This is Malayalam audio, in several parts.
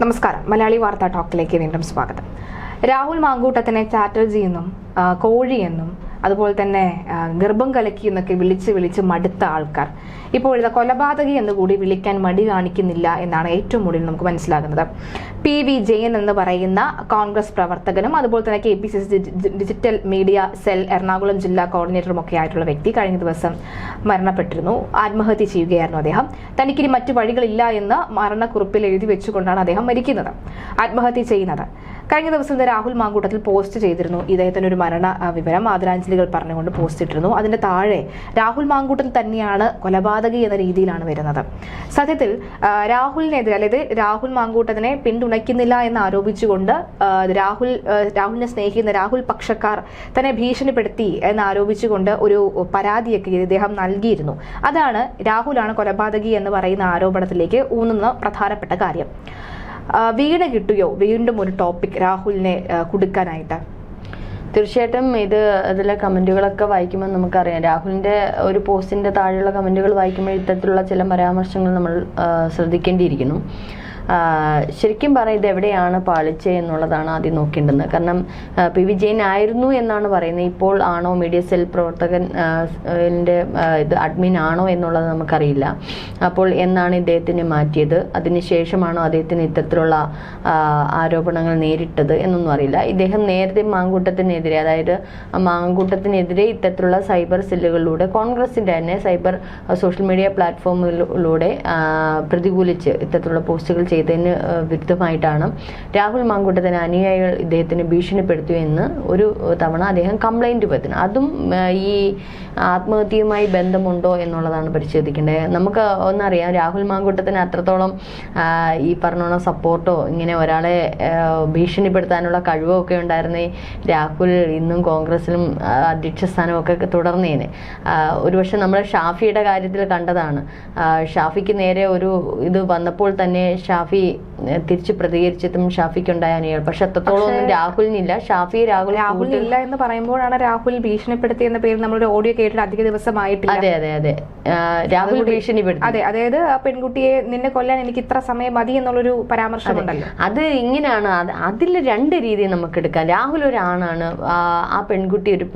നമസ്കാരം. മലയാളി വാർത്താ ടോക്കിലേക്ക് വീണ്ടും സ്വാഗതം. രാഹുൽ മാങ്കൂട്ടത്തിനെ ചാറ്റർജി എന്നും കോഴിയെന്നും അതുപോലെ തന്നെ ഗർഭം കലക്കി എന്നൊക്കെ വിളിച്ച് മടുത്ത ആൾക്കാർ ഇപ്പോൾ ഇതാ കൊലപാതകി എന്ന് കൂടി വിളിക്കാൻ മടി കാണിക്കുന്നില്ല എന്നാണ് ഏറ്റവും കൂടുതൽ നമുക്ക് മനസ്സിലാകുന്നത്. PV ജയൻ എന്ന് പറയുന്ന കോൺഗ്രസ് പ്രവർത്തകനും അതുപോലെ തന്നെ KPCC digital media cell Ernakulam ജില്ലാ കോർഡിനേറ്ററും ഒക്കെ ആയിട്ടുള്ള വ്യക്തി കഴിഞ്ഞ ദിവസം മരണപ്പെട്ടിരുന്നു. ആത്മഹത്യ ചെയ്യുകയായിരുന്നു അദ്ദേഹം. തനിക്കിനി മറ്റു വഴികളില്ല എന്ന് മരണക്കുറിപ്പിൽ എഴുതി വെച്ചുകൊണ്ടാണ് അദ്ദേഹം മരിക്കുന്നത്, ആത്മഹത്യ ചെയ്യുന്നത്. കഴിഞ്ഞ ദിവസം രാഹുൽ മാങ്കൂട്ടത്തിൽ പോസ്റ്റ് ചെയ്തിരുന്നു ഇദ്ദേഹത്തിന് ഒരു മരണ വിവരം, ആദരാഞ്ജലികൾ പറഞ്ഞുകൊണ്ട് പോസ്റ്റ് ഇട്ടിരുന്നു. അതിന്റെ താഴെ രാഹുൽ മാങ്കൂട്ടത്തിൽ തന്നെയാണ് കൊലപാതകി എന്ന രീതിയിലാണ് വരുന്നത്. സത്യത്തിൽ രാഹുലിനെതിരെ, അതായത് രാഹുൽ മാങ്കൂട്ടത്തിനെ പിന്തുണയ്ക്കുന്നില്ല എന്ന് ആരോപിച്ചുകൊണ്ട് രാഹുലിനെ സ്നേഹിക്കുന്ന രാഹുൽ പക്ഷക്കാർ തന്നെ ഭീഷണിപ്പെടുത്തി എന്ന് ആരോപിച്ചുകൊണ്ട് ഒരു പരാതിയൊക്കെ ഇദ്ദേഹം നൽകിയിരുന്നു. അതാണ് രാഹുലാണ് കൊലപാതകി എന്ന് പറയുന്ന ആരോപണത്തിലേക്ക് ഊന്നുന്ന പ്രധാനപ്പെട്ട കാര്യം. വീണ് കിട്ടുകയോ വീണ്ടും ഒരു ടോപ്പിക് രാഹുലിനെ കുടുക്കാനായിട്ട്? തീർച്ചയായിട്ടും അതിലെ കമന്റുകളൊക്കെ വായിക്കുമ്പോൾ നമുക്കറിയാം, രാഹുലിന്റെ ഒരു പോസ്റ്റിന്റെ താഴെയുള്ള കമന്റുകൾ വായിക്കുമ്പോൾ ഇത്തരത്തിലുള്ള ചില പരാമർശങ്ങൾ നമ്മൾ ശ്രദ്ധിക്കേണ്ടിയിരിക്കുന്നു. ശരിക്കും പറയാം, ഇത് എവിടെയാണ് പാളിച്ച എന്നുള്ളതാണ് ആദ്യം നോക്കേണ്ടത്. കാരണം PV ജയൻ ആയിരുന്നു എന്നാണ് പറയുന്നത്. ഇപ്പോൾ ആണോ മീഡിയ സെൽ പ്രവർത്തകൻ ഇത് അഡ്മിൻ ആണോ എന്നുള്ളത് നമുക്കറിയില്ല. അപ്പോൾ എന്നാണ് ഇദ്ദേഹത്തിനെ മാറ്റിയത്, അതിനുശേഷമാണോ അദ്ദേഹത്തിന് ഇത്തരത്തിലുള്ള ആരോപണങ്ങൾ നേരിട്ടത് എന്നൊന്നും അറിയില്ല. ഇദ്ദേഹം നേരത്തെ മാങ്കൂട്ടത്തിനെതിരെ, അതായത് മാങ്കൂട്ടത്തിനെതിരെ ഇത്തരത്തിലുള്ള സൈബർ സെല്ലുകളിലൂടെ കോൺഗ്രസിന്റെ തന്നെ സൈബർ സോഷ്യൽ മീഡിയ പ്ലാറ്റ്ഫോമിലൂടെ പ്രതികൂലിച്ച് ഇത്തരത്തിലുള്ള പോസ്റ്റുകൾ ചെയ്തതിന് വിരുദ്ധമായിട്ടാണ് രാഹുൽ മാങ്കൂട്ടത്തിന് അനുയായികൾ ഇദ്ദേഹത്തിന് ഭീഷണിപ്പെടുത്തി എന്ന് ഒരു തവണ അദ്ദേഹം കംപ്ലൈന്റ് പറ്റുന്നു. അതും ഈ ആത്മഹത്യയുമായി ബന്ധമുണ്ടോ എന്നുള്ളതാണ് പരിശോധിക്കേണ്ടത്. നമുക്ക് ഒന്നറിയാം, രാഹുൽ മാങ്കൂട്ടത്തിന് അത്രത്തോളം ഈ പറഞ്ഞോണം സപ്പോർട്ടോ ഇങ്ങനെ ഒരാളെ ഭീഷണിപ്പെടുത്താനുള്ള കഴിവോ ഒക്കെ ഉണ്ടായിരുന്നേ രാഹുൽ ഇന്നും കോൺഗ്രസിലും അധ്യക്ഷ സ്ഥാനമൊക്കെ തുടർന്നേനെ. ഒരുപക്ഷെ നമ്മൾ ഷാഫിയുടെ കാര്യത്തിൽ കണ്ടതാണ്. ഷാഫിക്ക് നേരെ ഒരു ഇത് വന്നപ്പോൾ തന്നെ ഷാഫി തിരിച്ചു പ്രതികരിച്ചതും ഷാഫിക്കുണ്ടായ അനുയായികൾ. പക്ഷെ അത്രത്തോളം ഒന്നും രാഹുലിനില്ല. രാഹുലിനില്ല എന്ന് പറയുമ്പോഴാണ് രാഹുൽ ഭീഷണിപ്പെടുത്തി എന്ന പേരിൽ നമ്മളൊരു ഓഡിയോ കേട്ടിട്ട് അധിക ദിവസമായിട്ടില്ല. അതെ രാഹുൽ ഭീഷണിപ്പെടുത്തി. അതെ, അതായത് ആ പെൺകുട്ടിയെ നിന്നെ കൊല്ലാൻ എനിക്ക് ഇത്ര സമയം മതി എന്നുള്ളൊരു പരാമർശമുണ്ടല്ലോ. അത് ഇങ്ങനെയാണ്. അതിൽ രണ്ട് രീതി നമുക്ക് എടുക്കാം. രാഹുൽ ഒരാണാണ്, ആ പെൺകുട്ടി ഒരു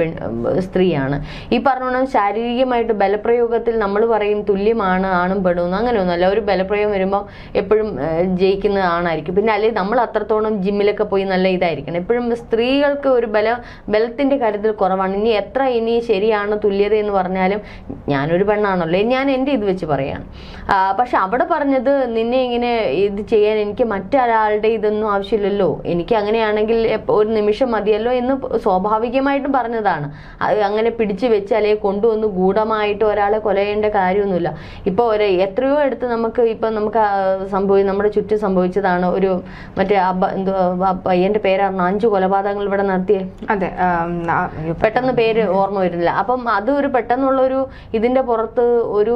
സ്ത്രീയാണ്. ഈ പറഞ്ഞോണം ശാരീരികമായിട്ട് ബലപ്രയോഗത്തിൽ നമ്മൾ പറയും തുല്യമാണ് ആണും പെടുന്നു, അങ്ങനെയൊന്നുമല്ല. ഒരു ബലപ്രയോഗം വരുമ്പോൾ എപ്പോഴും ജയിക്കുന്ന ആണായിരിക്കും. പിന്നെ അല്ലെങ്കിൽ നമ്മൾ അത്രത്തോളം ജിമ്മിലൊക്കെ പോയി നല്ല ഇതായിരിക്കണം. എപ്പോഴും സ്ത്രീകൾക്ക് ഒരു ബലത്തിന്റെ കാര്യത്തിൽ കുറവാണ്. ഇനി ശരിയാണ് തുല്യത എന്ന് പറഞ്ഞാലും ഞാനൊരു പെണ്ണാണല്ലോ, ഞാൻ എൻ്റെ ഇത് വെച്ച് പറയാണ്. പക്ഷെ അവിടെ പറഞ്ഞത് നിന്നെ ഇങ്ങനെ ഇത് ചെയ്യാൻ എനിക്ക് മറ്റൊരാളുടെ ഇതൊന്നും ആവശ്യമില്ലല്ലോ, എനിക്ക് അങ്ങനെയാണെങ്കിൽ ഒരു നിമിഷം മതിയല്ലോ എന്ന് സ്വാഭാവികമായിട്ടും പറഞ്ഞതാണ്. അങ്ങനെ പിടിച്ചു വെച്ച് അല്ലെങ്കിൽ കൊണ്ടുവന്ന് ഗൂഢമായിട്ട് ഒരാളെ കൊല ചെയ്യേണ്ട കാര്യമൊന്നുമില്ല. ഇപ്പോൾ എത്രയോ എടുത്ത് നമുക്ക് നമ്മുടെ ചുറ്റും സംഭവിച്ചതാണ്. ഒരു മറ്റേ പയ്യന്റെ പേരാണ് 5 കൊലപാതകങ്ങൾ ഇവിടെ നടത്തിയേ. അതെ, പെട്ടെന്ന് പേര് ഓർമ്മ വരുന്നില്ല. അപ്പം അത് ഒരു പെട്ടെന്നുള്ള ഒരു ഇതിന്റെ പുറത്ത് ഒരു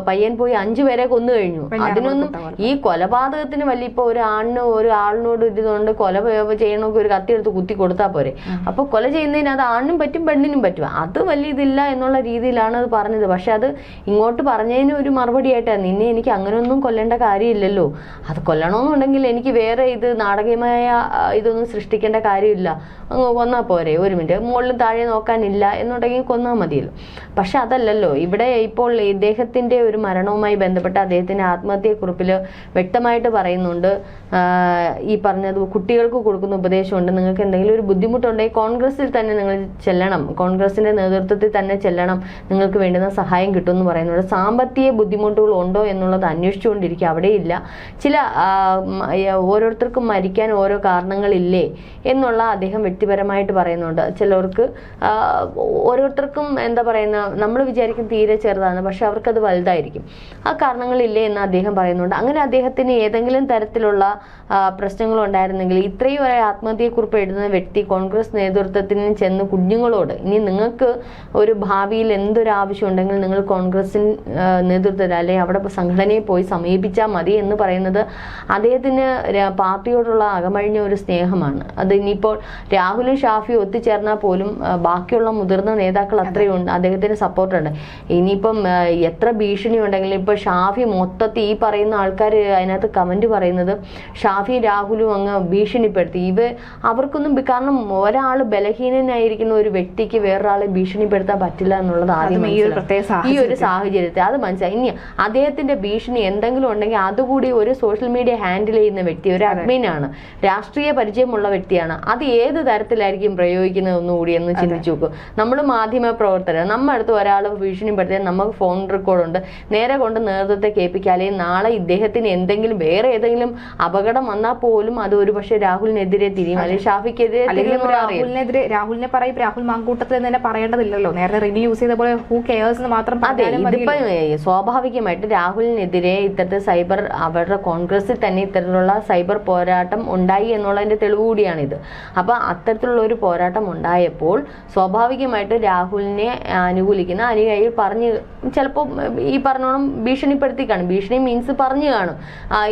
പയ്യൻ പോയി 5 പേരെ കൊന്നു കഴിഞ്ഞു. അതിനൊന്നും ഈ കൊലപാതകത്തിന് വലിയ ഇപ്പൊ ഒരാളിനോട് ഇതുകൊണ്ട് കൊല ചെയ്യണമെങ്കിൽ ഒരു കത്തി എടുത്ത് കുത്തി കൊടുത്താൽ പോരെ. അപ്പൊ കൊല ചെയ്യുന്നതിന് അത് ആണിനും പറ്റും പെണ്ണിനും പറ്റും. അത് വലിയ ഇതില്ല എന്നുള്ള രീതിയിലാണ് അത് പറഞ്ഞത്. പക്ഷെ അത് ഇങ്ങോട്ട് പറഞ്ഞതിന് ഒരു മറുപടി ആയിട്ടാണ്, നിന്നെ എനിക്ക് അങ്ങനെയൊന്നും കൊല്ലേണ്ട കാര്യമില്ലല്ലോ, അത് കൊല്ലണമെന്നുണ്ടെങ്കിൽ എനിക്ക് വേറെ ഇത് നാടകീയമായ ഇതൊന്നും സൃഷ്ടിക്കേണ്ട കാര്യമില്ല, അങ്ങ് കൊന്നാൽ പോരെ, ഒരു മിനിറ്റ് മുകളിലും താഴെ നോക്കാനില്ല എന്നുണ്ടെങ്കിൽ കൊന്നാൽ മതിയല്ലോ. പക്ഷെ അതല്ലല്ലോ. ഇവിടെ ഇപ്പോൾ ഇദ്ദേഹത്തിന്റെ ഒരു മരണവുമായി ബന്ധപ്പെട്ട് അദ്ദേഹത്തിന്റെ ആത്മഹത്യക്കുറിപ്പിൽ വ്യക്തമായിട്ട് പറയുന്നുണ്ട്, ഈ പറഞ്ഞത് കുട്ടികൾക്ക് കൊടുക്കുന്ന ഉപദേശമുണ്ട്, നിങ്ങൾക്ക് എന്തെങ്കിലും ഒരു ബുദ്ധിമുട്ടുണ്ടെങ്കിൽ കോൺഗ്രസിൽ തന്നെ നിങ്ങൾ ചെല്ലണം, കോൺഗ്രസിന്റെ നേതൃത്വത്തിൽ തന്നെ ചെല്ലണം, നിങ്ങൾക്ക് വേണ്ടുന്ന സഹായം കിട്ടുമെന്ന് പറയുന്നുണ്ട്. സാമ്പത്തിക ബുദ്ധിമുട്ടുകൾ ഉണ്ടോ എന്നുള്ളത് അന്വേഷിച്ചുകൊണ്ടിരിക്കുക, അവിടെയില്ല. ചില ഓരോരുത്തർക്കും മരിക്കാൻ ഓരോ കാരണങ്ങളില്ലേ എന്നുള്ള അദ്ദേഹം വ്യക്തിപരമായിട്ട് പറയുന്നുണ്ട്. ചിലർക്ക് ഓരോരുത്തർക്കും എന്താ പറയുന്ന, നമ്മൾ വിചാരിക്കും തീരെ ചെറുതാണ്, പക്ഷെ അവർക്കത് വലുതായിരിക്കും. ആ കാരണങ്ങളില്ലേ എന്ന് അദ്ദേഹം പറയുന്നുണ്ട്. അങ്ങനെ അദ്ദേഹത്തിന് ഏതെങ്കിലും തരത്തിലുള്ള പ്രശ്നങ്ങൾ ഉണ്ടായിരുന്നെങ്കിൽ ഇത്രയും ഒരു ആത്മഹത്യക്കുറിപ്പ് എഴുതുന്ന വ്യക്തി കോൺഗ്രസ് നേതൃത്വത്തിന് ചെന്ന് കുഞ്ഞുങ്ങളോട്, ഇനി നിങ്ങൾക്ക് ഒരു ഭാവിയിൽ എന്തൊരു ആവശ്യം ഉണ്ടെങ്കിൽ നിങ്ങൾ കോൺഗ്രസിൻ നേതൃത്വത്തിൽ അല്ലെങ്കിൽ അവിടെ സംഘടനയെ പോയി സമീപിച്ചാൽ മതി എന്ന് പറയുന്ന പറയുന്നത് അദ്ദേഹത്തിന് പാർട്ടിയോടുള്ള അകമഴിഞ്ഞ ഒരു സ്നേഹമാണ്. അത് ഇനിയിപ്പോൾ രാഹുലും ഷാഫിയും ഒത്തുചേർന്നാൽ പോലും ബാക്കിയുള്ള മുതിർന്ന നേതാക്കൾ അത്രയും ഉണ്ട്, അദ്ദേഹത്തിന് സപ്പോർട്ടുണ്ട്. ഇനിയിപ്പം എത്ര ഭീഷണി ഉണ്ടെങ്കിലും ഇപ്പൊ ഷാഫി മൊത്തത്തിൽ ഈ പറയുന്ന ആൾക്കാർ അതിനകത്ത് കമന്റ് പറയുന്നത് ഷാഫി രാഹുലും അങ്ങ് ഭീഷണിപ്പെടുത്തി. അവർക്കൊന്നും കാരണം ഒരാൾ ബലഹീനനായിരിക്കുന്ന ഒരു വ്യക്തിക്ക് വേറൊരാളെ ഭീഷണിപ്പെടുത്താൻ പറ്റില്ല എന്നുള്ളത് ആദ്യം ഈ ഒരു സാഹചര്യത്തിൽ അത് മനസ്സിലായി. ഇനി അദ്ദേഹത്തിന്റെ ഭീഷണി എന്തെങ്കിലും ഉണ്ടെങ്കിൽ അതുകൂടി ഒരു സോഷ്യൽ മീഡിയ ഹാൻഡിൽ ചെയ്യുന്ന വ്യക്തി, ഒരു അഡ്മിനാണ്, രാഷ്ട്രീയ പരിചയമുള്ള വ്യക്തിയാണ്, അത് ഏത് തരത്തിലായിരിക്കും പ്രയോഗിക്കുന്നത് ഒന്നുകൂടി എന്ന് ചിന്തിച്ചു നോക്കും. നമ്മൾ മാധ്യമ പ്രവർത്തകർ, നമ്മുടെ അടുത്ത് ഒരാൾ ഭീഷണിപ്പെടുത്തിയാൽ നമുക്ക് ഫോൺ റെക്കോർഡുണ്ട്, നേരെ കൊണ്ട് നേതൃത്വത്തെ കേൾപ്പിക്കുക. അല്ലെങ്കിൽ നാളെ ഇദ്ദേഹത്തിന് എന്തെങ്കിലും വേറെ ഏതെങ്കിലും അപകടം വന്നാൽ പോലും അത് ഒരു പക്ഷേ രാഹുലിനെതിരെ തിരിയും, അല്ലെങ്കിൽ ഷാഫിക്കെതിരെ രാഹുലിനെ പറയും. രാഹുൽ മാങ്കൂട്ടത്തിൽ തന്നെ പറയേണ്ടതില്ലല്ലോ, നേരത്തെ റിവ്യൂ യൂസ് ചെയ്ത പോലെ ഹൂ കെയേഴ്സ് എന്ന് മാത്രം. അതെ, ഇതിപ്പോ സ്വാഭാവികമായിട്ട് രാഹുലിനെതിരെ ഇത്തരത്തിൽ സൈബർ, അവരുടെ കോൺഗ്രസിൽ തന്നെ ഇത്തരത്തിലുള്ള സൈബർ പോരാട്ടം ഉണ്ടായി എന്നുള്ളതിന്റെ തെളിവ് കൂടിയാണിത്. അപ്പൊ അത്തരത്തിലുള്ള ഒരു പോരാട്ടം ഉണ്ടായപ്പോൾ സ്വാഭാവികമായിട്ട് രാഹുലിനെ അനുകൂലിക്കുന്ന അനുയായികൾ പറഞ്ഞ് ചിലപ്പോൾ ഈ പറഞ്ഞോണം ഭീഷണിപ്പെടുത്തി കാണും. ഭീഷണി മീൻസ് പറഞ്ഞു കാണും,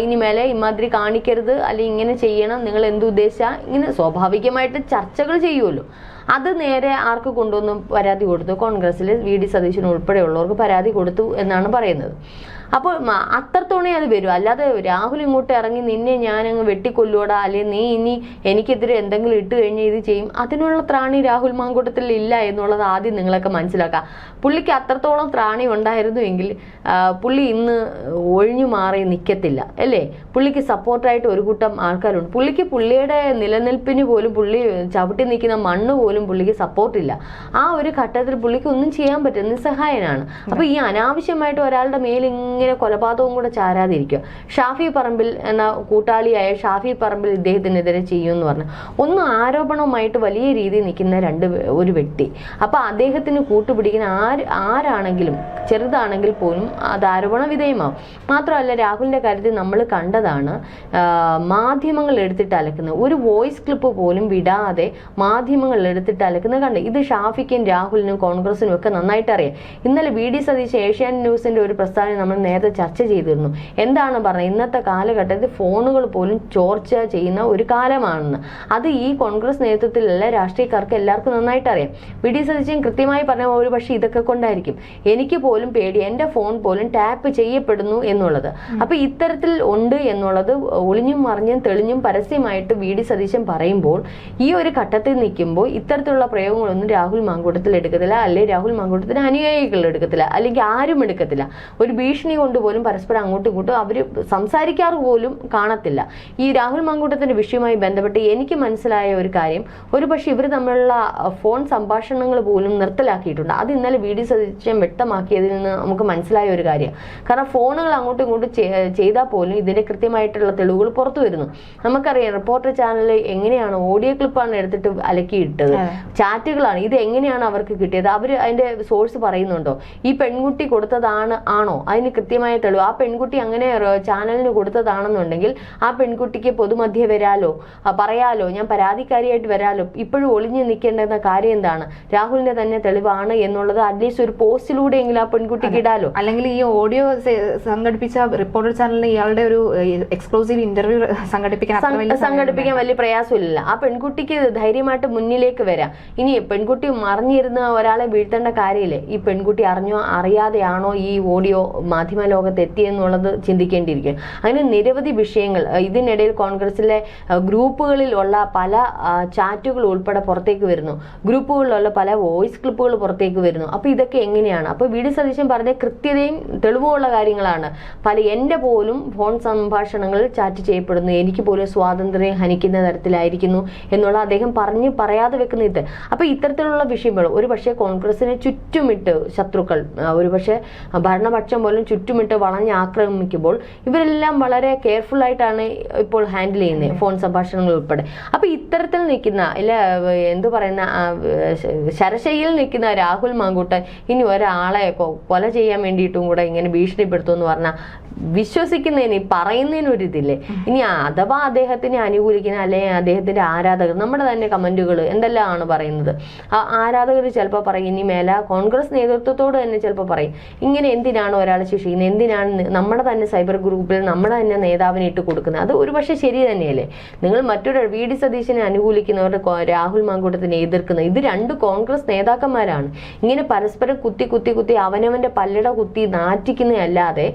ഇനിമേലെ ഇമാതിരി കാണിക്കരുത്, അല്ലെങ്കിൽ ഇങ്ങനെ ചെയ്യണം, നിങ്ങൾ എന്തുദ്ദേശിച്ചാ, ഇങ്ങനെ സ്വാഭാവികമായിട്ട് ചർച്ചകൾ ചെയ്യുമല്ലോ. അത് നേരെ ആർക്ക് കൊണ്ടുവന്ന് പരാതി കൊടുത്തു? കോൺഗ്രസിൽ VD സതീശൻ ഉൾപ്പെടെയുള്ളവർക്ക് പരാതി കൊടുത്തു എന്നാണ് പറയുന്നത്. അപ്പോൾ അത്രത്തോണേ അത് വരും. അല്ലാതെ രാഹുൽ ഇങ്ങോട്ട് ഇറങ്ങി നിന്നെ ഞാനങ്ങ് വെട്ടിക്കൊല്ലൂടാ, അല്ലെങ്കിൽ നീ ഇനി എനിക്കെതിരെ എന്തെങ്കിലും ഇട്ട് കഴിഞ്ഞാൽ ഇത് ചെയ്യും, അതിനുള്ള ത്രാണി രാഹുൽ മാങ്കൂട്ടത്തിൽ ഇല്ല എന്നുള്ളത് ആദ്യം നിങ്ങളൊക്കെ മനസ്സിലാക്കുക. പുള്ളിക്ക് അത്രത്തോളം ത്രാണി ഉണ്ടായിരുന്നുവെങ്കിൽ പുള്ളി ഇന്ന് ഒഴിഞ്ഞു മാറി നിൽക്കത്തില്ല അല്ലേ? പുള്ളിക്ക് സപ്പോർട്ടായിട്ട് ഒരു കൂട്ടം ആൾക്കാരുണ്ട്. പുള്ളിയുടെ നിലനിൽപ്പിന് പോലും, പുള്ളി ചവിട്ടി നിൽക്കുന്ന മണ്ണ് പോലും പുള്ളിക്ക് സപ്പോർട്ടില്ല. ആ ഒരു ഘട്ടത്തിൽ പുള്ളിക്ക് ഒന്നും ചെയ്യാൻ പറ്റും, നിസ്സഹായനാണ്. അപ്പൊ ഈ അനാവശ്യമായിട്ട് ഒരാളുടെ മേൽ ഇങ്ങനെ കൊലപാതകവും കൂടെ ചാരാതിരിക്കുക. ഷാഫി പറമ്പിൽ എന്ന കൂട്ടാളിയായ ഷാഫി പറമ്പിൽ ഇദ്ദേഹത്തിനെതിരെ ചെയ്യുമെന്ന് പറഞ്ഞു, ഒന്നും ആരോപണവുമായിട്ട് വലിയ രീതിയിൽ നിൽക്കുന്ന ഒരു വ്യക്തി. അപ്പൊ അദ്ദേഹത്തിന് കൂട്ടുപിടിക്കുന്ന ആരാണെങ്കിലും ചെറുതാണെങ്കിൽ പോലും അത് ആരോപണ വിധേയമാവും. മാത്രമല്ല രാഹുലിന്റെ കാര്യത്തിൽ നമ്മൾ കണ്ടതാണ് മാധ്യമങ്ങൾ എടുത്തിട്ട് അലക്കുന്നത്, ഒരു വോയിസ് ക്ലിപ്പ് പോലും വിടാതെ മാധ്യമങ്ങൾ എടുത്തിട്ട് അലക്കുന്നത് കണ്ട്. ഇത് ഷാഫിക്കും രാഹുലിനും കോൺഗ്രസിനും ഒക്കെ നന്നായിട്ട് അറിയാം. ഇന്നലെ VD സതീശൻ ഏഷ്യാനെറ്റ് ന്യൂസിന്റെ ഒരു പ്രസ്താവന നമ്മൾ നേരത്തെ ചർച്ച ചെയ്തിരുന്നു. എന്താണ് പറഞ്ഞത്? ഇന്നത്തെ കാലഘട്ടത്തിൽ ഫോണുകൾ പോലും ചോർച്ച ചെയ്യുന്ന ഒരു കാലമാണെന്ന്. അത് ഈ കോൺഗ്രസ് നേതൃത്വത്തിലുള്ള രാഷ്ട്രീയക്കാർക്ക് എല്ലാവർക്കും നന്നായിട്ട് അറിയാം. VD സതീശൻ കൃത്യമായി പറഞ്ഞ ഒരു പക്ഷേ ഇതൊക്കെ കൊണ്ടായിരിക്കും എനിക്ക് പോലും പേടി, എന്റെ ഫോൺ പോലും ടാപ്പ് ചെയ്യപ്പെടുന്നു എന്നുള്ളത്. അപ്പൊ ഇത്തരത്തിൽ ഉണ്ട് എന്നുള്ളത് ഒളിഞ്ഞും മറിഞ്ഞും തെളിഞ്ഞും പരസ്യമായിട്ട് VD സതീശൻ പറയുമ്പോൾ ഈ ഒരു ഘട്ടത്തിൽ നിൽക്കുമ്പോൾ ഇത്തരത്തിലുള്ള പ്രയോഗങ്ങളൊന്നും രാഹുൽ മാങ്കൂട്ടത്തിൽ എടുക്കത്തില്ല, അല്ലെങ്കിൽ രാഹുൽ മാങ്കൂട്ടത്തിന് അനുയായികൾ എടുക്കത്തില്ല, അല്ലെങ്കിൽ ആരും എടുക്കത്തില്ല. ഒരു ഭീഷണി കൊണ്ടുപോലും പരസ്പരം അങ്ങോട്ടും ഇങ്ങോട്ടും അവർ സംസാരിക്കാറ് പോലും കാണത്തില്ല. ഈ രാഹുൽ മാങ്കൂട്ടത്തിന്റെ വിഷയവുമായി ബന്ധപ്പെട്ട് എനിക്ക് മനസ്സിലായ ഒരു കാര്യം, ഒരു പക്ഷെ ഇവർ തമ്മിലുള്ള ഫോൺ സംഭാഷണങ്ങൾ പോലും നിർത്തലാക്കിയിട്ടുണ്ട്. അത് ഇന്നലെ VD സതീശൻ വ്യക്തമാക്കിയതിൽ നിന്ന് നമുക്ക് മനസ്സിലായ ഒരു കാര്യം. കാരണം ഫോണുകൾ അങ്ങോട്ടും ഇങ്ങോട്ടും ചെയ്താൽ പോലും ഇതിന്റെ കൃത്യമായിട്ടുള്ള തെളിവുകൾ പുറത്തു വരുന്നു. നമുക്കറിയാം റിപ്പോർട്ടർ ചാനൽ എങ്ങനെയാണ് ഓഡിയോ ക്ലിപ്പാണ് എടുത്തിട്ട് അലക്കിയിട്ടത്, ചാറ്റുകളാണ്. ഇത് എങ്ങനെയാണ് അവർക്ക് കിട്ടിയത്? അവർ അതിന്റെ സോഴ്സ് പറയുന്നുണ്ടോ? ഈ പെൺകുട്ടി ആണോ അതിന് കൃത്യമായ തെളിവ്? ആ പെൺകുട്ടി അങ്ങനെ ചാനലിന് കൊടുത്തതാണെന്നുണ്ടെങ്കിൽ ആ പെൺകുട്ടിക്ക് പൊതുമധ്യേ വരാലോ, പറയാലോ, ഞാൻ പരാതിക്കാരിയായിട്ട് വരാലോ. ഇപ്പോഴും ഒളിഞ്ഞു നിൽക്കേണ്ടുന്ന കാര്യം എന്താണ്? രാഹുലിന്റെ തന്നെ തെളിവാണ് എന്നുള്ളത് അറ്റ്ലീസ്റ്റ് ഒരു പോസ്റ്റിലൂടെയെങ്കിലും ആ പെൺകുട്ടിക്ക് ഇടാലോ. അല്ലെങ്കിൽ ഈ ഓഡിയോ സംഘടിപ്പിച്ച റിപ്പോർട്ടർ ചാനലിൽ ഇയാളുടെ ഒരു എക്സ്ക്ലൂസീവ് ഇന്റർവ്യൂ സംഘടിപ്പിക്കാൻ വലിയ പ്രയാസമില്ല. ആ പെൺകുട്ടിക്ക് ധൈര്യമായിട്ട് മുന്നിലേക്ക് വരാം. ഇനി പെൺകുട്ടി മറിഞ്ഞിരുന്ന ഒരാളെ വീഴ്ത്തേണ്ട കാര്യമില്ലേ? ഈ പെൺകുട്ടി അറിഞ്ഞോ അറിയാതെയാണോ ഈ ഓഡിയോ മാധ്യമ ലോകത്ത് എത്തിയെന്നുള്ളത് ചിന്തിക്കേണ്ടിയിരിക്കും. അങ്ങനെ നിരവധി വിഷയങ്ങൾ ഇതിനിടയിൽ കോൺഗ്രസിലെ ഗ്രൂപ്പുകളിലുള്ള പല ചാറ്റുകൾ ഉൾപ്പെടെ പുറത്തേക്ക് വരുന്നു, ഗ്രൂപ്പുകളിലുള്ള പല വോയിസ് ക്ലിപ്പുകൾ പുറത്തേക്ക് വരുന്നു. അപ്പൊ ഇതൊക്കെ എങ്ങനെയാണ്? അപ്പൊ VD സതീശൻ പറഞ്ഞ കൃത്യതയും തെളിവുമുള്ള കാര്യങ്ങളാണ്. എന്റെ പോലും ഫോൺ സംഭാഷണങ്ങളിൽ ചാറ്റ് ചെയ്യപ്പെടുന്നു, എനിക്ക് പോലും സ്വാതന്ത്ര്യം ഹനിക്കുന്ന തരത്തിലായിരിക്കുന്നു എന്നുള്ള അദ്ദേഹം പറയാതെ വെക്കുന്ന ഇത്. അപ്പൊ ഇത്തരത്തിലുള്ള വിഷയങ്ങൾ ഒരു പക്ഷേ കോൺഗ്രസിനെ ചുറ്റുമിട്ട് ശത്രുക്കൾ, ഒരുപക്ഷെ ഭരണപക്ഷം പോലും ചുറ്റുമിട്ട് വളഞ്ഞ് ആക്രമിക്കുമ്പോൾ ഇവരെല്ലാം വളരെ കെയർഫുൾ ആയിട്ടാണ് ഇപ്പോൾ ഹാൻഡിൽ ചെയ്യുന്നത്, ഫോൺ സംഭാഷണങ്ങൾ ഉൾപ്പെടെ. അപ്പൊ അടിത്തരത്തിൽ നിൽക്കുന്ന ഇല്ല എന്തു പറയുന്ന ശരശയിൽ നിൽക്കുന്ന രാഹുൽ മാങ്കൂട്ടൻ ഇനി ഒരാളെ കൊല ചെയ്യാൻ വേണ്ടിയിട്ടും കൂടെ ഇങ്ങനെ ഭീഷണിപ്പെടുത്തുമെന്ന് പറഞ്ഞാൽ വിശ്വസിക്കുന്നതിന് പറയുന്നതിനൊരിതില്ലേ. ഇനി അഥവാ അദ്ദേഹത്തിനെ അനുകൂലിക്കുന്ന അല്ലെങ്കിൽ അദ്ദേഹത്തിന്റെ ആരാധകർ നമ്മുടെ തന്നെ കമന്റുകൾ എന്തെല്ലാമാണ് പറയുന്നത്. ആരാധകർ ചിലപ്പോൾ പറയും ഇനി മേല കോൺഗ്രസ് നേതൃത്വത്തോട് തന്നെ ചിലപ്പോൾ പറയും ഇങ്ങനെ എന്തിനാണ് ഒരാളെ ശിക്ഷിക്കുന്നത്, എന്തിനാണ് നമ്മുടെ തന്നെ സൈബർ ഗ്രൂപ്പിൽ നമ്മുടെ തന്നെ നേതാവിനെ ഇട്ട് കൊടുക്കുന്നത്. അത് ഒരുപക്ഷെ ശരി തന്നെയല്ലേ. നിങ്ങൾ മറ്റൊരു VD സതീശനെ അനുകൂലിക്കുന്നവരുടെ രാഹുൽ മാങ്കൂട്ടത്തിനെ എതിർക്കുന്നത് ഇത് രണ്ട് കോൺഗ്രസ് നേതാക്കന്മാരാണ്. ഇങ്ങനെ പരസ്പരം കുത്തി അവനവന്റെ പല്ലട കുത്തി നാറ്റിക്കുന്നതല്ലാതെ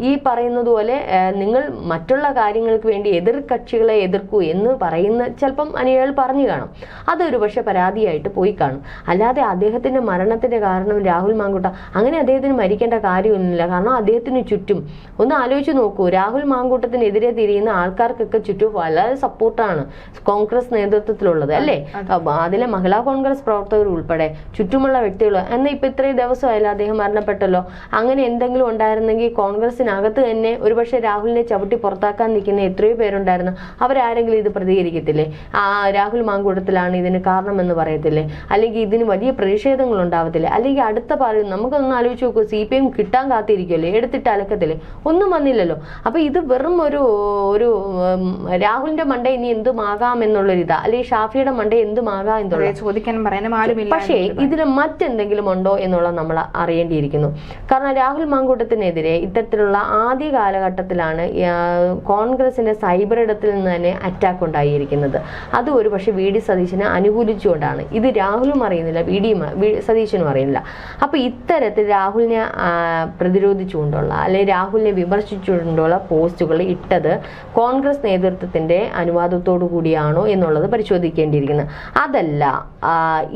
ഈ പറയുന്നത് പോലെ നിങ്ങൾ മറ്റുള്ള കാര്യങ്ങൾക്ക് വേണ്ടി എതിർ കക്ഷികളെ എതിർക്കൂ എന്ന് പറയുന്ന ചിലപ്പം അനിയകൾ പറഞ്ഞു കാണും. അതൊരു പക്ഷെ പരാതിയായിട്ട് പോയി കാണും. അല്ലാതെ അദ്ദേഹത്തിന്റെ മരണത്തിന്റെ കാരണം രാഹുൽ മാങ്കൂട്ട അങ്ങനെ അദ്ദേഹത്തിന് മരിക്കേണ്ട കാര്യമൊന്നുമില്ല. കാരണം അദ്ദേഹത്തിന് ചുറ്റും ഒന്ന് ആലോചിച്ച് നോക്കൂ, രാഹുൽ മാങ്കൂട്ടത്തിനെതിരെ തിരിയുന്ന ആൾക്കാർക്കൊക്കെ ചുറ്റും വളരെ സപ്പോർട്ടാണ് കോൺഗ്രസ് നേതൃത്വത്തിലുള്ളത് അല്ലേ. അതിലെ മഹിളാ കോൺഗ്രസ് പ്രവർത്തകർ ഉൾപ്പെടെ ചുറ്റുമുള്ള വ്യക്തികൾ. എന്നാൽ ഇപ്പൊ ഇത്രയും ദിവസമായാലും അദ്ദേഹം മരണപ്പെട്ടല്ലോ. അങ്ങനെ എന്തെങ്കിലും ഉണ്ടായിരുന്നെങ്കിൽ കോൺഗ്രസിനകത്ത് തന്നെ ഒരുപക്ഷെ രാഹുലിനെ ചവിട്ടി പുറത്താക്കാൻ നിൽക്കുന്ന എത്രയോ പേരുണ്ടായിരുന്നു. അവരാരെങ്കിലും ഇത് പ്രതികരിക്കത്തില്ലേ? രാഹുൽ മാങ്കൂട്ടത്തിലാണ് ഇതിന് കാരണമെന്ന് പറയത്തില്ലേ? അല്ലെങ്കിൽ ഇതിന് വലിയ പ്രതിഷേധങ്ങൾ ഉണ്ടാവത്തില്ലേ? അല്ലെങ്കിൽ അടുത്ത പറയും നമുക്കൊന്ന് ആലോചിച്ച് നോക്കൂ, CPM കിട്ടാൻ കാത്തിരിക്കുമല്ലേ, എടുത്തിട്ട് അലക്കത്തില്ലേ? ഒന്നും വന്നില്ലല്ലോ. അപ്പൊ ഇത് വെറും ഒരു രാഹുലിന്റെ മണ്ട ഇനി എന്തുമാകാം എന്നുള്ളൊരിതാ, അല്ലെങ്കിൽ ഷാഫിയുടെ മണ്ട എന്തുമാകാം എന്നുള്ള ചോദിക്കാൻ പറയാനും ആരുമില്ല. പക്ഷേ ഇതിന് മറ്റെന്തെങ്കിലും ഉണ്ടോ എന്നുള്ളത് നമ്മൾ അറിയേണ്ടിയിരിക്കുന്നു. കാരണം രാഹുൽ മാങ്കൂട്ടത്തിനെതിരെ ഇത്തരത്തിലുള്ള ആദ്യ കാലഘട്ടത്തിലാണ് കോൺഗ്രസിന്റെ സൈബർ ഇടത്തിൽ നിന്ന് തന്നെ അറ്റാക്ക് ഉണ്ടായിരിക്കുന്നത്. അത് ഒരു പക്ഷെ VD സതീശനെ അനുകൂലിച്ചുകൊണ്ടാണ്. ഇത് രാഹുലും അറിയുന്നില്ല, സതീശനും അറിയുന്നില്ല. അപ്പൊ ഇത്തരത്തിൽ രാഹുലിനെ പ്രതിരോധിച്ചുകൊണ്ടുള്ള അല്ലെങ്കിൽ രാഹുലിനെ വിമർശിച്ചുകൊണ്ടുള്ള പോസ്റ്റുകൾ ഇട്ടത് കോൺഗ്രസ് നേതൃത്വത്തിന്റെ അനുവാദത്തോടു കൂടിയാണോ എന്നുള്ളത് പരിശോധിക്കേണ്ടിയിരിക്കുന്നത്. അതല്ല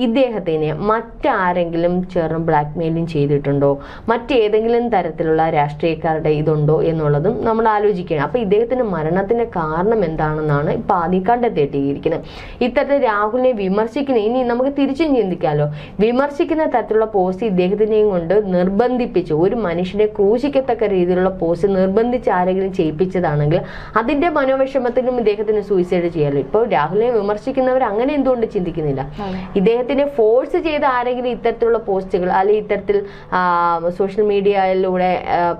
ഇദ്ദേഹത്തിനെ മറ്റാരെങ്കിലും ചേർന്ന് ബ്ലാക്ക് മെയിലിംഗ് ചെയ്തിട്ടുണ്ടോ, മറ്റേതെങ്കിലും തരത്തിലുള്ള രാഷ്ട്രീയക്കാരുടെ ഇതുണ്ടോ എന്നുള്ളതും നമ്മൾ ആലോചിക്കണം. അപ്പൊ ഇദ്ദേഹത്തിന്റെ മരണത്തിന്റെ കാരണം എന്താണെന്നാണ് ഇപ്പൊ ആദ്യം കണ്ടെത്തിയിരിക്കുന്നത്. ഇത്തരത്തിൽ രാഹുലിനെ വിമർശിക്കുന്ന, ഇനി നമുക്ക് തിരിച്ചും ചിന്തിക്കാമല്ലോ, വിമർശിക്കുന്ന തരത്തിലുള്ള പോസ്റ്റ് ഇദ്ദേഹത്തിനെയും കൊണ്ട് നിർബന്ധിപ്പിച്ച് ഒരു മനുഷ്യനെ ക്രൂശിക്കത്തക്ക രീതിയിലുള്ള പോസ്റ്റ് നിർബന്ധിച്ച് ആരെങ്കിലും ചെയ്യിപ്പിച്ചതാണെങ്കിൽ അതിന്റെ മനോവിഷമത്തിനും ഇദ്ദേഹത്തിന് സൂയിസൈഡ് ചെയ്യാമല്ലോ. ഇപ്പോൾ രാഹുലിനെ വിമർശിക്കുന്നവർ അങ്ങനെ എന്തുകൊണ്ട് ചിന്തിക്കുന്നില്ല? ഇദ്ദേഹത്തിനെ ഫോഴ്സ് ചെയ്ത് ആരെങ്കിലും ഇത്തരത്തിലുള്ള പോസ്റ്റുകൾ അല്ലെങ്കിൽ ഇത്തരത്തിൽ സോഷ്യൽ മീഡിയയിലൂടെ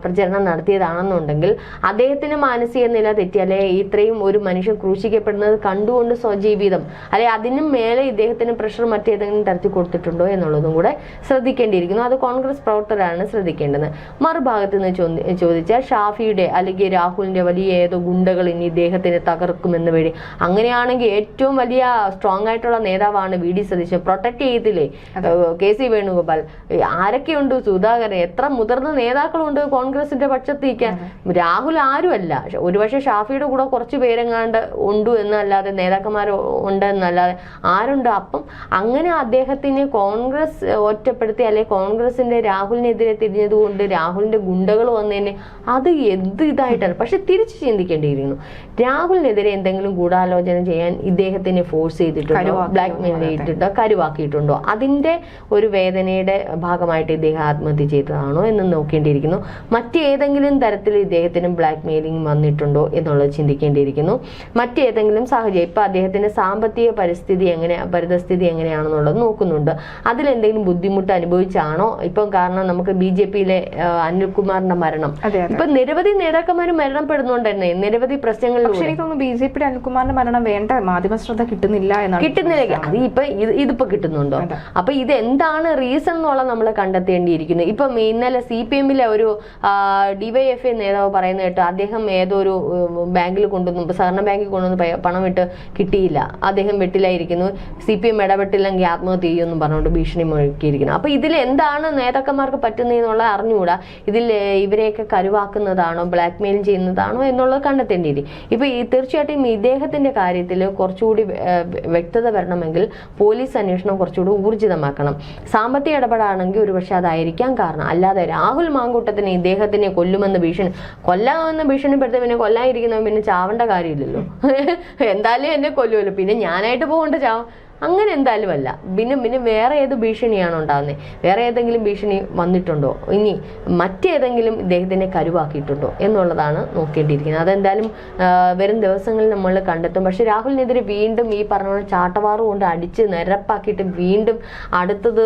പ്രചരണം നടത്തിയതാണെന്നുണ്ടെങ്കിൽ അദ്ദേഹത്തിന് മാനസിക നില തെറ്റി, അല്ലെ ഇത്രയും ഒരു മനുഷ്യൻ ക്രൂശിക്കപ്പെടുന്നത് കണ്ടുകൊണ്ട് സ്വജീവിതം അല്ലെ അതിനും മേലെ ഇദ്ദേഹത്തിന് പ്രഷർ മറ്റേതെങ്കിലും തരത്തിൽ കൊടുത്തിട്ടുണ്ടോ എന്നുള്ളതും കൂടെ ശ്രദ്ധിക്കേണ്ടിയിരിക്കുന്നു. അത് കോൺഗ്രസ് പ്രവർത്തകരാണ് ശ്രദ്ധിക്കേണ്ടത്. മറുഭാഗത്ത് നിന്ന് ചോദിച്ചാൽ ഷാഫിയുടെ അല്ലെങ്കിൽ രാഹുലിന്റെ വലിയ ഏതോ ഗുണ്ടകൾ ഇനി ഇദ്ദേഹത്തിനെ തകർക്കുമെന്ന് വേണ്ടി, അങ്ങനെയാണെങ്കിൽ ഏറ്റവും വലിയ സ്ട്രോങ് ആയിട്ടുള്ള നേതാവാണ് VD സതീശൻ. പ്രൊട്ടക്ട് ചെയ്തില്ലേ KC വേണുഗോപാൽ, ആരൊക്കെയുണ്ട്, സുധാകരൻ, എത്ര മുതിർന്ന നേതാക്കളുണ്ട് കോൺഗ്രസിന്റെ പക്ഷത്തിരിക്കാൻ. രാഹുൽ ആരുമല്ല, ഒരുപക്ഷെ ഷാഫിയുടെ കൂടെ കുറച്ച് പേരെങ്ങാണ്ട് ഉണ്ട് എന്നല്ലാതെ നേതാക്കന്മാർ ഉണ്ട് എന്നല്ലാതെ ആരുണ്ട്? അപ്പം അങ്ങനെ അദ്ദേഹത്തിനെ കോൺഗ്രസ് ഒറ്റപ്പെടുത്തി അല്ലെ കോൺഗ്രസിന്റെ രാഹുലിനെതിരെ തിരിഞ്ഞതുകൊണ്ട് രാഹുലിന്റെ ഗുണ്ടകൾ വന്നതിന് അത് എന്ത് ഇതായിട്ടാണ്. പക്ഷെ തിരിച്ച് ചിന്തിക്കേണ്ടിയിരിക്കുന്നു, രാഹുലിനെതിരെ എന്തെങ്കിലും ഗൂഢാലോചന ചെയ്യാൻ ഇദ്ദേഹത്തിനെ ഫോഴ്സ് ചെയ്തിട്ടുണ്ടോ, ബ്ലാക്ക് മെയിൽ ചെയ്തിട്ടുണ്ടോ, കരുവാക്കിയിട്ടുണ്ടോ, അതിന്റെ ഒരു വേദനയുടെ ഭാഗമായിട്ട് ഇദ്ദേഹം ആത്മഹത്യ ചെയ്തതാണോ എന്ന് നോക്കേണ്ടിയിരിക്കുന്നു. മറ്റേതെങ്കിലും തരത്തിൽ ഇദ്ദേഹത്തിന് ബ്ലാക്ക് മെയിലിംഗ് വന്നിട്ടുണ്ടോ എന്നുള്ളത് ചിന്തിക്കേണ്ടിയിരിക്കുന്നു. മറ്റേതെങ്കിലും സാഹചര്യം, ഇപ്പൊ അദ്ദേഹത്തിന്റെ സാമ്പത്തിക പരിസ്ഥിതി എങ്ങനെയാണെന്നുള്ളത് നോക്കുന്നുണ്ട്. അതിലെന്തെങ്കിലും ബുദ്ധിമുട്ട് അനുഭവിച്ചാണോ ഇപ്പം? കാരണം നമുക്ക് BJPയിലെ അനിൽകുമാറിന്റെ മരണം, ഇപ്പൊ നിരവധി നേതാക്കന്മാർ മരണപ്പെടുന്നുണ്ട് തന്നെ, നിരവധി പ്രശ്നങ്ങളിലൂടെ. എനിക്ക് തോന്നുന്നു BJPയുടെ അനിൽകുമാറിന്റെ മരണം വേണ്ട മാധ്യമ ശ്രദ്ധ കിട്ടുന്നില്ല എന്നാണ്. കിട്ടുന്നില്ല, അത് ഇതിപ്പോ കിട്ടുന്നുണ്ടോ? അപ്പൊ ഇത് എന്താണ് റീസൺ എന്നുള്ള നമ്മൾ കണ്ടെത്തേണ്ടിയിരിക്കുന്നു. ഇപ്പം ഇന്നലെ CPMലെ ഒരു DYFI നേതാവ് പറയുന്ന കേട്ട് അദ്ദേഹം ഏതൊരു ബാങ്കിൽ കൊണ്ടുവന്നു, സഹകരണ ബാങ്കിൽ കൊണ്ടുവന്ന് പണം ഇട്ട് കിട്ടിയില്ല, അദ്ദേഹം വെട്ടിലായിരിക്കുന്നു, CPM ഇടപെട്ടില്ലെങ്കിൽ ആത്മഹത്യ ചെയ്യുമെന്നും പറഞ്ഞുകൊണ്ട് ഭീഷണി മുഴക്കിയിരിക്കുന്നു. അപ്പൊ ഇതിൽ എന്താണ് നേതാക്കന്മാർക്ക് പറ്റുന്നതെന്നുള്ള അറിഞ്ഞുകൂടാ. ഇതിൽ ഇവരെയൊക്കെ കരുവാക്കുന്നതാണോ, ബ്ലാക്ക് മെയിൽ ചെയ്യുന്നതാണോ എന്നുള്ളത് കണ്ടെത്തേണ്ടിയിരിക്കും. ഇപ്പൊ തീർച്ചയായിട്ടും ഇദ്ദേഹത്തിന്റെ കാര്യത്തിൽ കുറച്ചുകൂടി വ്യക്തത വരണമെങ്കിൽ പോലീസ് അന്വേഷണം കുറച്ചുകൂടി ഊർജിതമാക്കണം. സാമ്പത്തിക ഇടപെടാണെങ്കിൽ ഒരുപക്ഷെ അതായിരിക്കാം കാരണം. അല്ലാതെ രാഹുൽ മാങ്കൂട്ടത്തിനെ ഇദ്ദേഹത്തിനെ കൊല്ലാമെന്ന് ഭീഷണിപ്പെടുത്ത പിന്നെ കൊല്ലാതിരിക്കുന്നവൻ പിന്നെ ചാവേണ്ട കാര്യമില്ലല്ലോ. എന്തായാലും എന്നെ കൊല്ലുമല്ലോ, പിന്നെ ഞാനായിട്ട് പോകേണ്ട അങ്ങനെ എന്തായാലും അല്ല. പിന്നെ വേറെ ഏത് ഭീഷണിയാണോ ഉണ്ടാകുന്നത്? വേറെ ഏതെങ്കിലും ഭീഷണി വന്നിട്ടുണ്ടോ? ഇനി മറ്റേതെങ്കിലും ഇദ്ദേഹത്തിനെ കരുവാക്കിയിട്ടുണ്ടോ എന്നുള്ളതാണ് നോക്കേണ്ടിയിരിക്കുന്നത്. അതെന്തായാലും വരും ദിവസങ്ങളിൽ നമ്മൾ കണ്ടെത്തും. പക്ഷെ രാഹുലിനെതിരെ വീണ്ടും ഈ പറഞ്ഞ ചാട്ടവാറ് കൊണ്ട് അടിച്ച് നിരപ്പാക്കിയിട്ട് വീണ്ടും അടുത്തത്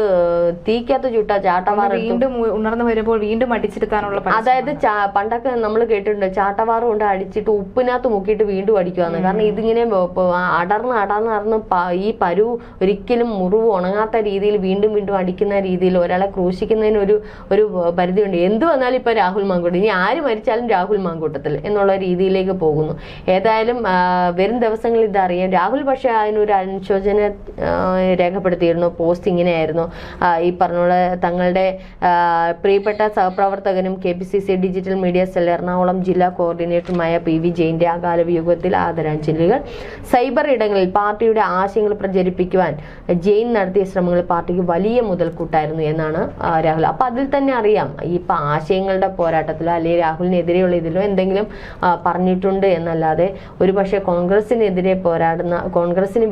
തീക്കകത്ത് ചുട്ട ചാട്ടവാറ് വീണ്ടും ഉണർന്നു വരുമ്പോൾ വീണ്ടും അടിച്ചെടുക്കാനുള്ള, അതായത് പണ്ടൊക്കെ നമ്മൾ കേട്ടിട്ടുണ്ട് ചാട്ടവാറ് കൊണ്ട് അടിച്ചിട്ട് ഉപ്പിനകത്ത് മുക്കിയിട്ട് വീണ്ടും അടിക്കുവാന്ന്. കാരണം ഇതിങ്ങനെ അടർന്ന് ഈ പരു ഒരിക്കലും മുറിവ് ഉണങ്ങാത്ത രീതിയിൽ വീണ്ടും വീണ്ടും അടിക്കുന്ന രീതിയിൽ ഒരാളെ ക്രൂശിക്കുന്നതിന് ഒരു പരിധിയുണ്ട്. എന്ത് വന്നാലും ഇപ്പൊ രാഹുൽ മാങ്കൂട്ടം, ഇനി ആര് മരിച്ചാലും രാഹുൽ മാങ്കൂട്ടത്തിൽ എന്നുള്ള രീതിയിലേക്ക് പോകുന്നു. ഏതായാലും വരും ദിവസങ്ങളിൽ ഇതറിയാം. രാഹുൽ പക്ഷെ അതിനൊരു അനുശോചന രേഖപ്പെടുത്തിയിരുന്നു. പോസ്റ്റ് ഇങ്ങനെയായിരുന്നു: ഈ പറഞ്ഞ തങ്ങളുടെ പ്രിയപ്പെട്ട സഹപ്രവർത്തകനും KPCC digital media cell Ernakulam ജില്ലാ കോർഡിനേറ്ററുമായ PV ജെയിന്റെ അകാല വിയോഗത്തിൽ ആദരാഞ്ജലികൾ. സൈബർ ഇടങ്ങളിൽ പാർട്ടിയുടെ ആശയങ്ങൾ പ്രചരിപ്പിക്കുവാൻ ജെയിൻ നടത്തിയ ശ്രമങ്ങൾ പാർട്ടിക്ക് വലിയ മുതൽക്കൂട്ടായിരുന്നു എന്നാണ് രാഹുൽ. അപ്പൊ അതിൽ തന്നെ അറിയാം ഇപ്പൊ ആശയങ്ങളുടെ പോരാട്ടത്തിലോ അല്ലെങ്കിൽ രാഹുലിനെതിരെയുള്ള ഇതിലോ എന്തെങ്കിലും പറഞ്ഞിട്ടുണ്ട് എന്നല്ലാതെ ഒരുപക്ഷെ കോൺഗ്രസിന്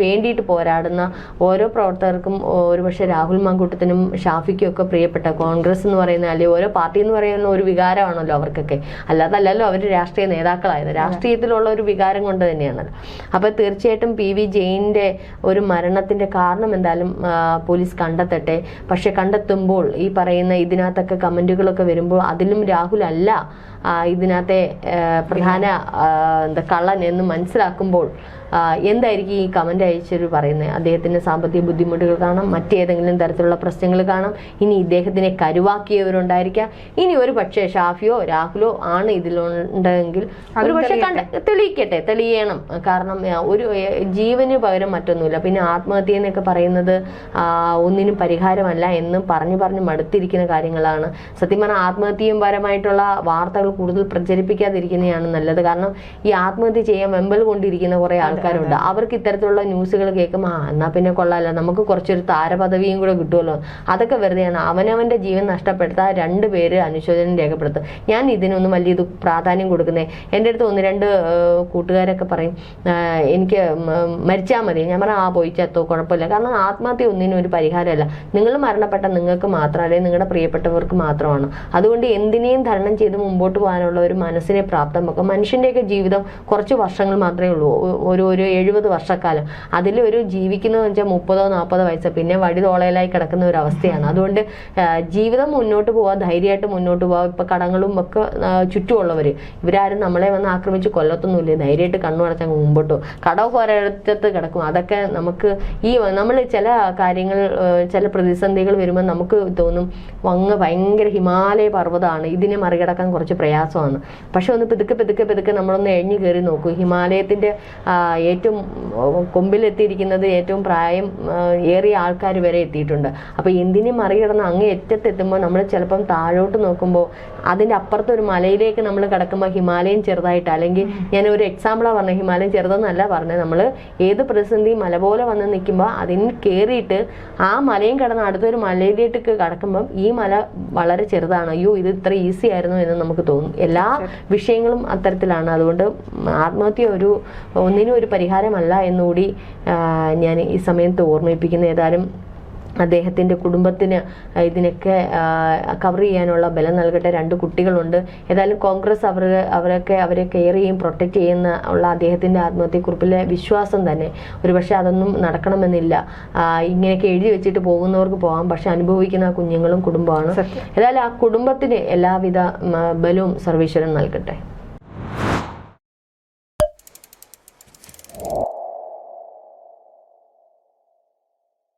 വേണ്ടിയിട്ട് പോരാടുന്ന ഓരോ പ്രവർത്തകർക്കും ഒരുപക്ഷെ രാഹുൽ മാങ്കൂട്ടത്തിനും ഷാഫിക്കും ഒക്കെ പ്രിയപ്പെട്ട കോൺഗ്രസ് എന്ന് പറയുന്ന അല്ലെങ്കിൽ ഓരോ പാർട്ടി എന്ന് പറയുന്ന ഒരു വികാരമാണല്ലോ അവർക്കൊക്കെ. അല്ലാതല്ലോ അവർ രാഷ്ട്രീയ നേതാക്കളായത്, രാഷ്ട്രീയത്തിലുള്ള ഒരു വികാരം കൊണ്ട് തന്നെയാണല്ലോ. അപ്പൊ തീർച്ചയായിട്ടും PV ജെയിന്റെ ഒരു മരണത്തിന്റെ കാരണം എന്തായാലും പോലീസ് കണ്ടെത്തട്ടെ. പക്ഷെ കണ്ടെത്തുമ്പോൾ ഈ പറയുന്ന ഇതിനകത്തൊക്കെ കമന്റുകളൊക്കെ വരുമ്പോൾ അതിലും രാഹുൽ അല്ല ഇതിനകത്തെ പ്രധാന കള്ളൻ എന്ന് മനസ്സിലാക്കുമ്പോൾ എന്തായിരിക്കും ഈ കമന്റ് അയച്ചൊരു പറയുന്നത്? അദ്ദേഹത്തിന് സാമ്പത്തിക ബുദ്ധിമുട്ടുകൾ കാണാം, മറ്റേതെങ്കിലും തരത്തിലുള്ള പ്രശ്നങ്ങൾ കാണാം, ഇനി ഇദ്ദേഹത്തിനെ കരുവാക്കിയവരുണ്ടായിരിക്കാം, ഇനി ഒരു പക്ഷേ ഷാഫിയോ രാഹുലോ ആണ് ഇതിലുണ്ടെങ്കിൽ ഒരു പക്ഷെ തെളിയണം. കാരണം ഒരു ജീവന് പകരം മറ്റൊന്നുമില്ല. പിന്നെ ആത്മഹത്യ എന്നൊക്കെ പറയുന്നത് ഒന്നിനും പരിഹാരമല്ല എന്ന് പറഞ്ഞു മടുത്തിരിക്കുന്ന കാര്യങ്ങളാണ്. സത്യം പറഞ്ഞാൽ ആത്മഹത്യയും പരമായിട്ടുള്ള വാർത്തകൾ കൂടുതൽ പ്രചരിപ്പിക്കാതിരിക്കുന്നതാണ് നല്ലത്. കാരണം ഈ ആത്മഹത്യ ചെയ്യാൻ വെമ്പൽ കൊണ്ടിരിക്കുന്ന കുറെ ആൾക്കാരുണ്ട്. അവർക്ക് ഇത്തരത്തിലുള്ള ന്യൂസുകൾ കേൾക്കുമ്പോൾ എന്നാ പിന്നെ കൊള്ളാല്ല, നമുക്ക് കുറച്ചൊരു താരപദവിയും കൂടെ കിട്ടുമല്ലോ. അതൊക്കെ വെറുതെയാണ്. അവനവന്റെ ജീവൻ നഷ്ടപ്പെടുത്താൻ 2 പേര് അനുശോചനം രേഖപ്പെടുത്തും. ഞാൻ ഇതിനൊന്നും വലിയ പ്രാധാന്യം കൊടുക്കുന്നേ. എൻ്റെ അടുത്ത് 1-2 കൂട്ടുകാരൊക്കെ പറയും എനിക്ക് മരിച്ചാൽ മതി. ഞാൻ പറഞ്ഞാൽ പോയി ചത്തോ കുഴപ്പമില്ല. കാരണം ആത്മഹത്യ ഒന്നിനും ഒരു പരിഹാരമല്ല. നിങ്ങൾ മരണപ്പെട്ട നിങ്ങൾക്ക് മാത്രം, അല്ലെങ്കിൽ നിങ്ങളുടെ പ്രിയപ്പെട്ടവർക്ക് മാത്രമാണ്. അതുകൊണ്ട് എന്തിനേയും തരണം ചെയ്ത് മുമ്പോട്ട് പോകാനുള്ള ഒരു മനസ്സിനെ പ്രാപ്തമാക്കും. മനുഷ്യന്റെയൊക്കെ ജീവിതം കുറച്ച് വർഷങ്ങൾ മാത്രമേ ഉള്ളൂ, ഒരു 70 വർഷക്കാലം. അതിലൊരു ജീവിക്കുന്നതെന്ന് വെച്ചാൽ 30-40 വയസ്സ്, പിന്നെ വടിതോളയിലായി കിടക്കുന്ന ഒരു അവസ്ഥയാണ്. അതുകൊണ്ട് ജീവിതം മുന്നോട്ട് പോവാ, ധൈര്യമായിട്ട് മുന്നോട്ട് പോവാ. ഇപ്പൊ കടങ്ങളും ഒക്കെ ചുറ്റുമുള്ളവര് ഇവരാരും നമ്മളെ വന്ന് ആക്രമിച്ച് കൊല്ലത്തൊന്നുമില്ലേ, ധൈര്യമായിട്ട് കണ്ണുടച്ചങ്ങ് മുമ്പോട്ടോ. കടമൊക്കെ ഒരിടത്ത് കിടക്കും. അതൊക്കെ നമുക്ക് നമ്മൾ ചില കാര്യങ്ങൾ, ചില പ്രതിസന്ധികൾ വരുമ്പോൾ നമുക്ക് തോന്നും അങ്ങ് ഭയങ്കര ഹിമാലയ പർവ്വതമാണ്, ഇതിനെ മറികടക്കാൻ കുറച്ച് പ്രയാസമാണ്. പക്ഷെ ഒന്ന് പെതുക്കെ നമ്മളൊന്ന് എഴിഞ്ഞു കയറി നോക്കൂ. ഹിമാലയത്തിന്റെ ഏറ്റവും കൊമ്പിലെത്തിയിരിക്കുന്നത് ഏറ്റവും പ്രായം ഏറിയ ആൾക്കാർ വരെ എത്തിയിട്ടുണ്ട്. അപ്പൊ എന്തിനും മറികടന്ന് അങ്ങ് എത്തുമ്പോൾ നമ്മൾ ചിലപ്പം താഴോട്ട് നോക്കുമ്പോൾ അതിന്റെ അപ്പുറത്ത് ഒരു മലയിലേക്ക് നമ്മൾ കിടക്കുമ്പോൾ ഹിമാലയം ചെറുതായിട്ട്, അല്ലെങ്കിൽ ഞാൻ ഒരു എക്സാമ്പിളാണ് പറഞ്ഞത്, ഹിമാലയം ചെറുതെന്നല്ല പറഞ്ഞത്. നമ്മൾ ഏത് പ്രതിസന്ധി മല പോലെ വന്ന് നിൽക്കുമ്പോൾ അതിന് കയറിയിട്ട് ആ മലയും കടന്ന് അടുത്തൊരു മലയിലേക്ക് കിടക്കുമ്പം ഈ മല വളരെ ചെറുതാണ്. അയ്യോ ഇത് ഇത്ര ഈസി ആയിരുന്നു എന്ന് നമുക്ക് തോന്നും. എല്ലാ വിഷയങ്ങളും അത്തരത്തിലാണ്. അതുകൊണ്ട് ആത്മഹത്യ ഒന്നിനും ഒരു പരിഹാരമല്ല എന്നുകൂടി ഞാൻ ഈ സമയത്ത് ഓർമ്മിപ്പിക്കുന്നു. ഏതായാലും അദ്ദേഹത്തിൻ്റെ കുടുംബത്തിന് ഇതിനൊക്കെ കവർ ചെയ്യാനുള്ള ബലം നൽകട്ടെ. 2 കുട്ടികളുണ്ട്. ഏതായാലും കോൺഗ്രസ് അവരെ കെയർ ചെയ്യും, പ്രൊട്ടക്റ്റ് ചെയ്യുന്ന ഉള്ള അദ്ദേഹത്തിൻ്റെ ആത്മഹത്യക്കുറിപ്പിലെ വിശ്വാസം തന്നെ ഒരുപക്ഷെ അതൊന്നും നടക്കണമെന്നില്ല. ഇങ്ങനെയൊക്കെ എഴുതി വെച്ചിട്ട് പോകുന്നവർക്ക് പോകാം, പക്ഷെ അനുഭവിക്കുന്ന കുഞ്ഞുങ്ങളും കുടുംബമാണ്. ഏതായാലും ആ കുടുംബത്തിന് എല്ലാവിധ ബലവും സർവീശ്വരൻ നൽകട്ടെ.